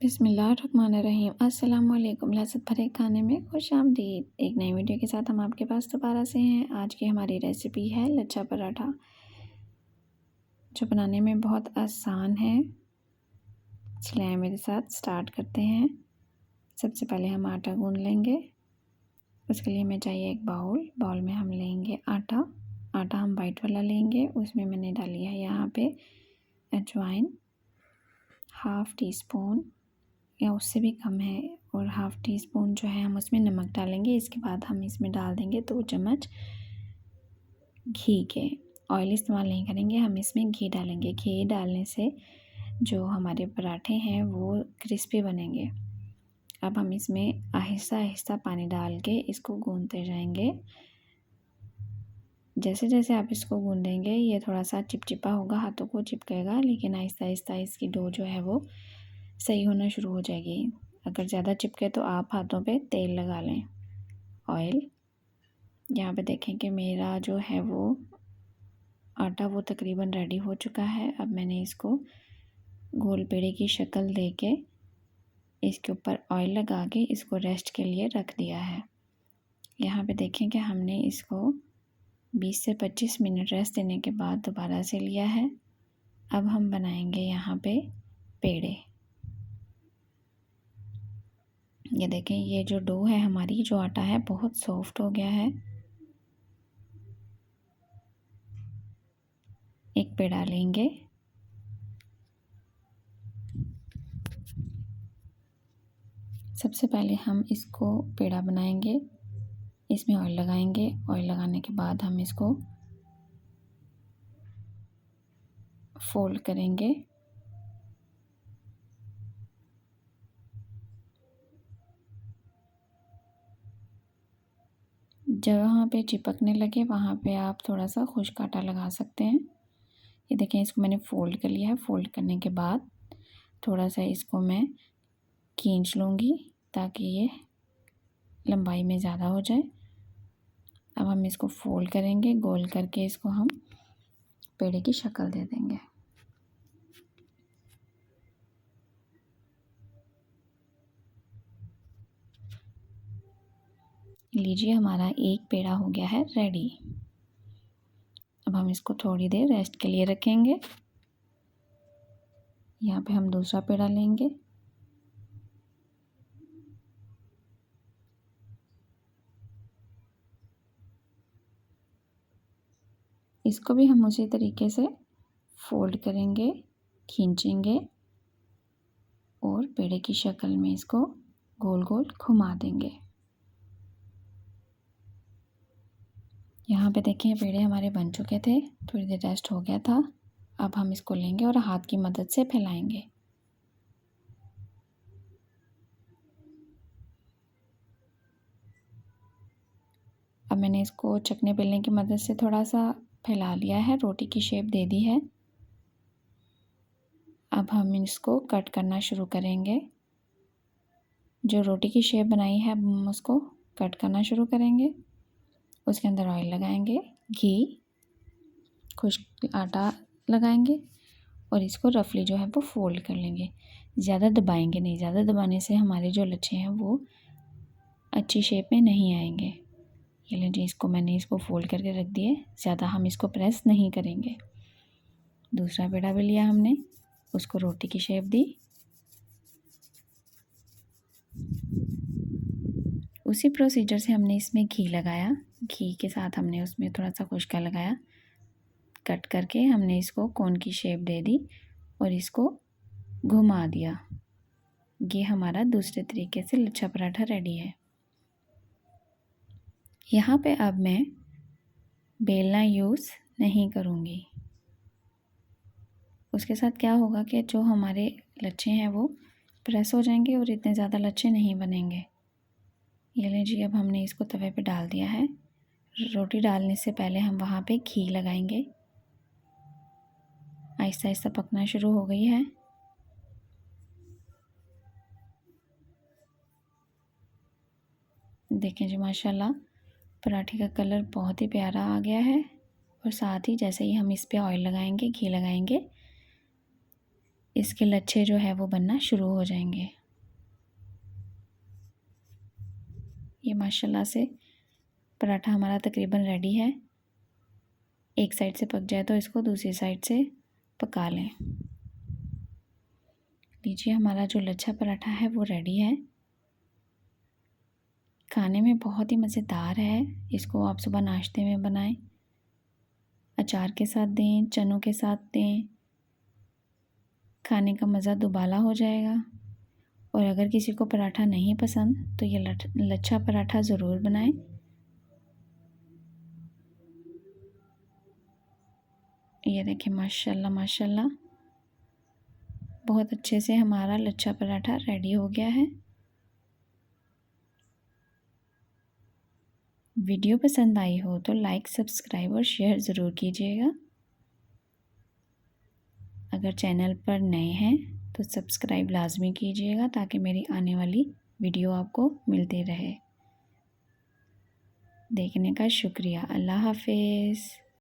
बिस्मिल्लाहिर्रहमानिर्रहीम। अस्सलाम वालेकुम। लज़्ज़त भरे खाने में खुशामदीद। एक नई वीडियो के साथ हम आपके पास दोबारा से हैं। आज की हमारी रेसिपी है लच्छा पराठा, जो बनाने में बहुत आसान है। चलिए मेरे साथ स्टार्ट करते हैं। सबसे पहले हम आटा गूंद लेंगे। उसके लिए हमें चाहिए एक बाउल में हम लेंगे आटा हम वाइट वाला लेंगे। उसमें मैंने डाली है यहाँ पे अजवाइन, हाफ़ टी स्पून या उससे भी कम है, और हाफ़ टी स्पून जो है हम उसमें नमक डालेंगे। इसके बाद हम इसमें डाल देंगे 2 चम्मच घी के। ऑयल इस्तेमाल नहीं करेंगे, हम इसमें घी डालेंगे। घी डालने से जो हमारे पराठे हैं वो क्रिस्पी बनेंगे। अब हम इसमें आहिस्ता आहिस्ता पानी डाल के इसको गूंदते जाएंगे। जैसे जैसे आप इसको गूंदेंगे ये थोड़ा सा चिपचिपा होगा, हाथों को चिपकेगा, लेकिन आहिस्ता आहिस्ता इसकी डो जो है वो सही होना शुरू हो जाएगी। अगर ज़्यादा चिपके तो आप हाथों पे तेल लगा लें, ऑयल। यहाँ पे देखें कि मेरा जो है वो आटा वो तकरीबन रेडी हो चुका है। अब मैंने इसको गोल पेड़े की शक्ल दे के इसके ऊपर ऑयल लगा के इसको रेस्ट के लिए रख दिया है। यहाँ पे देखें कि हमने इसको 20 से 25 मिनट रेस्ट देने के बाद दोबारा से लिया है। अब हम बनाएंगे यहाँ पे पेड़े। ये देखें, ये जो डो है हमारी, जो आटा है बहुत सॉफ्ट हो गया है। एक पेड़ा लेंगे, सबसे पहले हम इसको पेड़ा बनाएंगे। इसमें ऑयल लगाएंगे। ऑयल लगाने के बाद हम इसको फोल्ड करेंगे। जहाँ पे चिपकने लगे वहाँ पे आप थोड़ा सा खुश्क आटा लगा सकते हैं। ये देखें, इसको मैंने फ़ोल्ड कर लिया है। फ़ोल्ड करने के बाद थोड़ा सा इसको मैं खींच लूँगी ताकि ये लंबाई में ज़्यादा हो जाए। अब हम इसको फ़ोल्ड करेंगे, गोल करके इसको हम पेड़े की शक्ल दे देंगे। लीजिए, हमारा एक पेड़ा हो गया है रेडी। अब हम इसको थोड़ी देर रेस्ट के लिए रखेंगे। यहाँ पे हम दूसरा पेड़ा लेंगे। इसको भी हम उसी तरीके से फोल्ड करेंगे, खींचेंगे और पेड़े की शक्ल में इसको गोल गोल घुमा देंगे। यहाँ पे देखें, पेड़े हमारे बन चुके थे, थोड़ी देर रेस्ट हो गया था। अब हम इसको लेंगे और हाथ की मदद से फैलाएंगे। अब मैंने इसको चकने बेलने की मदद से थोड़ा सा फैला लिया है, रोटी की शेप दे दी है। अब हम इसको कट करना शुरू करेंगे। जो रोटी की शेप बनाई है हम उसको कट करना शुरू करेंगे। उसके अंदर ऑयल लगाएंगे, घी, खुश्क आटा लगाएंगे और इसको रफली जो है वो फोल्ड कर लेंगे। ज़्यादा दबाएंगे नहीं, ज़्यादा दबाने से हमारे जो लच्छे हैं वो अच्छी शेप में नहीं आएंगे। ये लीजिए, इसको फोल्ड करके रख दिए। ज़्यादा हम इसको प्रेस नहीं करेंगे। दूसरा पेड़ा भी लिया हमने, उसको रोटी की शेप दी। उसी प्रोसीजर से हमने इसमें घी लगाया। घी के साथ हमने उसमें थोड़ा सा खुश्का लगाया। कट करके हमने इसको कोन की शेप दे दी और इसको घुमा दिया। ये हमारा दूसरे तरीके से लच्छा पराठा रेडी है। यहाँ पे अब मैं बेलना यूज़ नहीं करूँगी। उसके साथ क्या होगा कि जो हमारे लच्छे हैं वो प्रेस हो जाएंगे और इतने ज़्यादा लच्छे नहीं बनेंगे। ये लीजिए, अब हमने इसको तवे पे डाल दिया है। रोटी डालने से पहले हम वहाँ पे घी लगाएंगे। आहिस्ता आहिस्ता पकना शुरू हो गई है। देखें जी, माशाल्लाह पराठे का कलर बहुत ही प्यारा आ गया है। और साथ ही जैसे ही हम इस पे ऑयल लगाएंगे, घी लगाएंगे, इसके लच्छे जो है वो बनना शुरू हो जाएंगे। ये माशाल्लाह से पराठा हमारा तकरीबन रेडी है। एक साइड से पक जाए तो इसको दूसरी साइड से पका लें। लीजिए हमारा जो लच्छा पराठा है वो रेडी है। खाने में बहुत ही मज़ेदार है। इसको आप सुबह नाश्ते में बनाएं, अचार के साथ दें, चनों के साथ दें, खाने का मज़ा दुबाला हो जाएगा। और अगर किसी को पराठा नहीं पसंद तो ये लच्छा पराठा ज़रूर बनाएं। ये देखें माशाल्लाह माशाल्लाह, बहुत अच्छे से हमारा लच्छा पराठा रेडी हो गया है। वीडियो पसंद आई हो तो लाइक, सब्सक्राइब और शेयर ज़रूर कीजिएगा। अगर चैनल पर नए हैं तो सब्सक्राइब लाजमी कीजिएगा ताकि मेरी आने वाली वीडियो आपको मिलती रहे। देखने का शुक्रिया। अल्लाह हाफ़िज़।